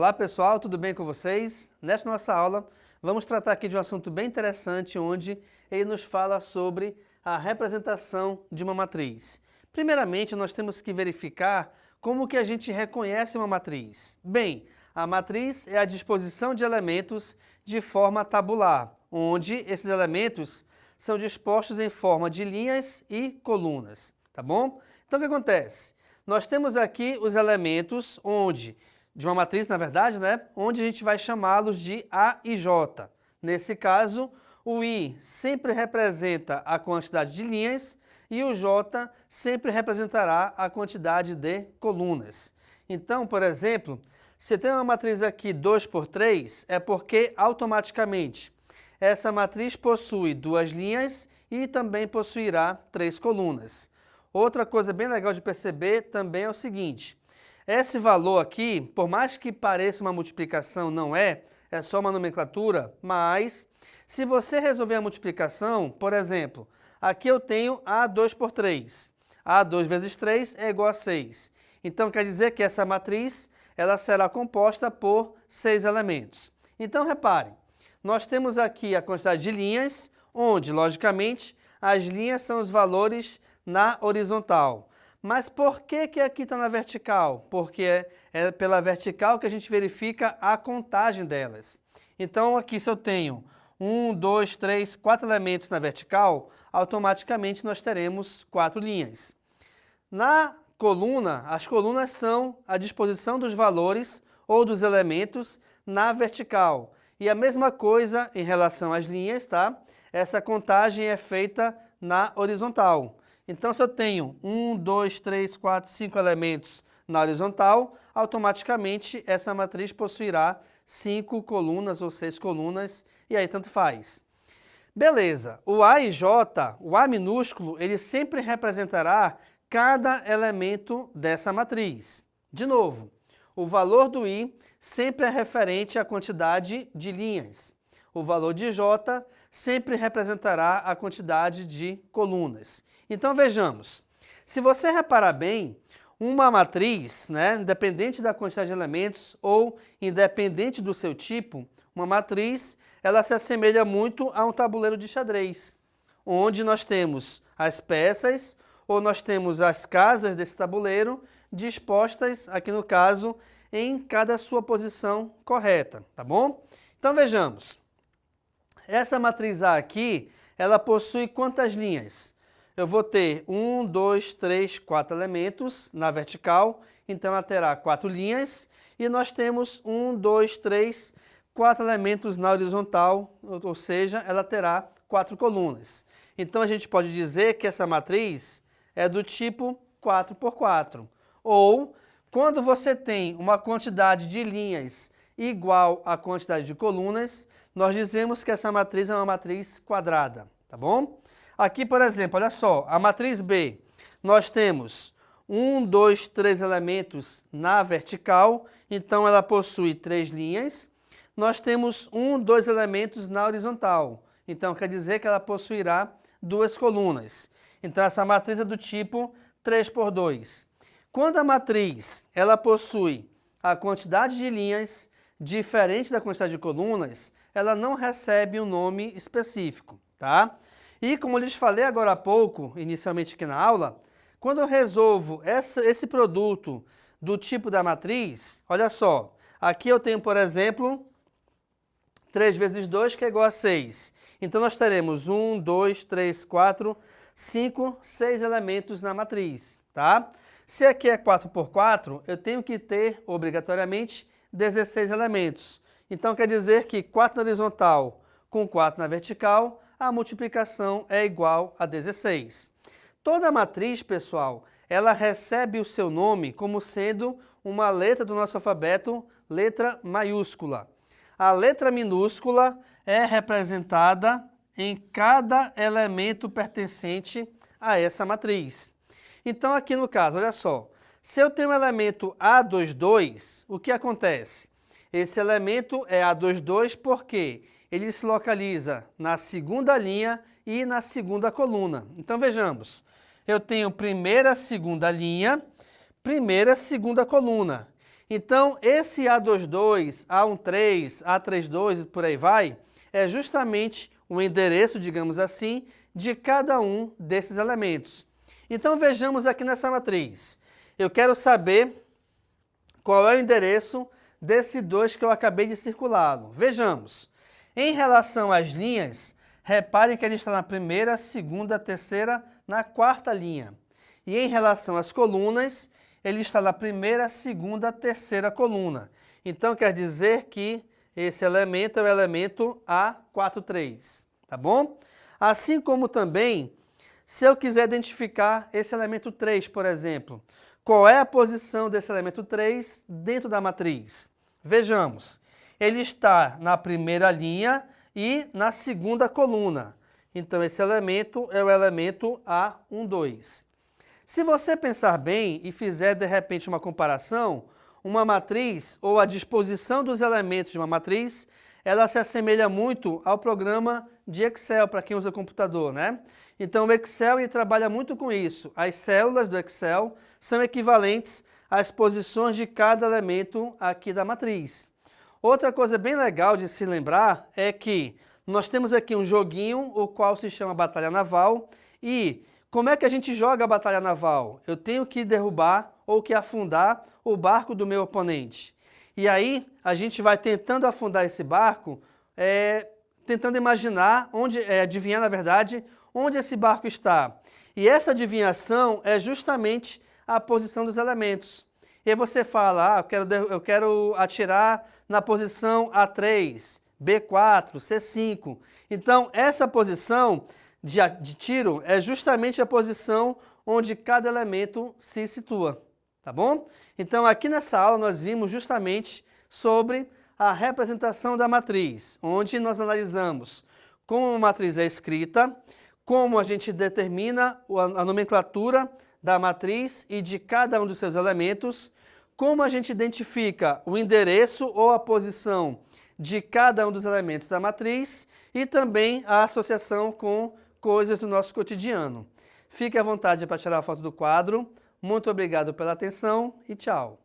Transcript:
Olá pessoal, tudo bem com vocês? Nesta nossa aula, vamos tratar aqui de um assunto bem interessante, onde ele nos fala sobre a representação de uma matriz. Primeiramente, nós temos que verificar como que a gente reconhece uma matriz. Bem, a matriz é a disposição de elementos de forma tabular, onde esses elementos são dispostos em forma de linhas e colunas, tá bom? Então o que acontece? Nós temos aqui os elementos de uma matriz, na verdade, onde a gente vai chamá-los de A e J. Nesse caso, o I sempre representa a quantidade de linhas e o J sempre representará a quantidade de colunas. Então, por exemplo, se tem uma matriz aqui 2 por 3, é porque automaticamente essa matriz possui 2 linhas e também possuirá 3 colunas. Outra coisa bem legal de perceber também é o seguinte: esse valor aqui, por mais que pareça uma multiplicação, não é só uma nomenclatura, mas se você resolver a multiplicação, por exemplo, aqui eu tenho A2 por 3. A2 vezes 3 é igual a 6. Então quer dizer que essa matriz ela será composta por 6 elementos. Então repare, nós temos aqui a quantidade de linhas, onde, logicamente, as linhas são os valores na horizontal. Mas por que que aqui está na vertical? Porque é pela vertical que a gente verifica a contagem delas. Então aqui se eu tenho 1, 2, 3, 4 elementos na vertical, automaticamente nós teremos 4 linhas. Na coluna, as colunas são a disposição dos valores ou dos elementos na vertical. E a mesma coisa em relação às linhas, tá? Essa contagem é feita na horizontal. Então, se eu tenho 1, 2, 3, 4, 5 elementos na horizontal, automaticamente essa matriz possuirá 5 colunas ou 6 colunas, e aí tanto faz. Beleza, o A e J, o A minúsculo, ele sempre representará cada elemento dessa matriz. De novo, o valor do I sempre é referente à quantidade de linhas. O valor de J sempre representará a quantidade de colunas. Então vejamos, se você reparar bem, uma matriz, independente da quantidade de elementos ou independente do seu tipo, uma matriz ela se assemelha muito a um tabuleiro de xadrez, onde nós temos as peças ou nós temos as casas desse tabuleiro dispostas, aqui no caso, em cada sua posição correta, tá bom? Então vejamos, essa matriz A aqui, ela possui quantas linhas? Eu vou ter 1, 2, 3, 4 elementos na vertical, então ela terá 4 linhas, e nós temos 1, 2, 3, 4 elementos na horizontal, ou seja, ela terá 4 colunas. Então a gente pode dizer que essa matriz é do tipo 4 por 4. Ou, quando você tem uma quantidade de linhas igual à quantidade de colunas, nós dizemos que essa matriz é uma matriz quadrada, tá bom? Aqui, por exemplo, olha só, a matriz B, nós temos 1, 2, 3 elementos na vertical, então ela possui 3 linhas. Nós temos 1, 2 elementos na horizontal, então quer dizer que ela possuirá 2 colunas. Então essa matriz é do tipo 3 por 2. Quando a matriz ela possui a quantidade de linhas diferente da quantidade de colunas, ela não recebe um nome específico, tá? E como eu lhes falei agora há pouco, inicialmente aqui na aula, quando eu resolvo esse produto do tipo da matriz, olha só, aqui eu tenho, por exemplo, 3 vezes 2, que é igual a 6. Então nós teremos 1, 2, 3, 4, 5, 6 elementos na matriz, tá? Se aqui é 4 por 4, eu tenho que ter, obrigatoriamente, 16 elementos. Então quer dizer que 4 na horizontal com 4 na vertical, a multiplicação é igual a 16. Toda matriz, pessoal, ela recebe o seu nome como sendo uma letra do nosso alfabeto, letra maiúscula. A letra minúscula é representada em cada elemento pertencente a essa matriz. Então aqui no caso, olha só, se eu tenho um elemento A22, o que acontece? Esse elemento é A22 porque ele se localiza na segunda linha e na segunda coluna. Então vejamos, eu tenho primeira, segunda linha, primeira, segunda coluna. Então, esse A22, A13, A32 e por aí vai, é justamente o endereço, digamos assim, de cada um desses elementos. Então, vejamos aqui nessa matriz. Eu quero saber qual é o endereço desse 2 que eu acabei de circulá-lo. Vejamos. Em relação às linhas, reparem que ele está na primeira, segunda, terceira, na quarta linha. E em relação às colunas, ele está na primeira, segunda, terceira coluna. Então, quer dizer que esse elemento é o elemento A43, tá bom? Assim como também, se eu quiser identificar esse elemento 3, por exemplo, qual é a posição desse elemento 3 dentro da matriz? Vejamos, ele está na primeira linha e na segunda coluna. Então, esse elemento é o elemento A12. Se você pensar bem e fizer, de repente, uma comparação, uma matriz ou a disposição dos elementos de uma matriz, ela se assemelha muito ao programa de Excel, para quem usa computador, né? Então, o Excel ele trabalha muito com isso. As células do Excel são equivalentes às posições de cada elemento aqui da matriz. Outra coisa bem legal de se lembrar é que nós temos aqui um joguinho, o qual se chama Batalha Naval, e como é que a gente joga a batalha naval? Eu tenho que derrubar ou que afundar o barco do meu oponente. E aí a gente vai tentando afundar esse barco, tentando imaginar, adivinhar na verdade, onde esse barco está. E essa adivinhação é justamente a posição dos elementos. E aí você fala, eu quero atirar na posição A3, B4, C5. Então essa posição de tiro é justamente a posição onde cada elemento se situa, tá bom? Então aqui nessa aula nós vimos justamente sobre a representação da matriz, onde nós analisamos como a matriz é escrita, como a gente determina a nomenclatura da matriz e de cada um dos seus elementos, como a gente identifica o endereço ou a posição de cada um dos elementos da matriz e também a associação com coisas do nosso cotidiano. Fique à vontade para tirar a foto do quadro. Muito obrigado pela atenção e tchau!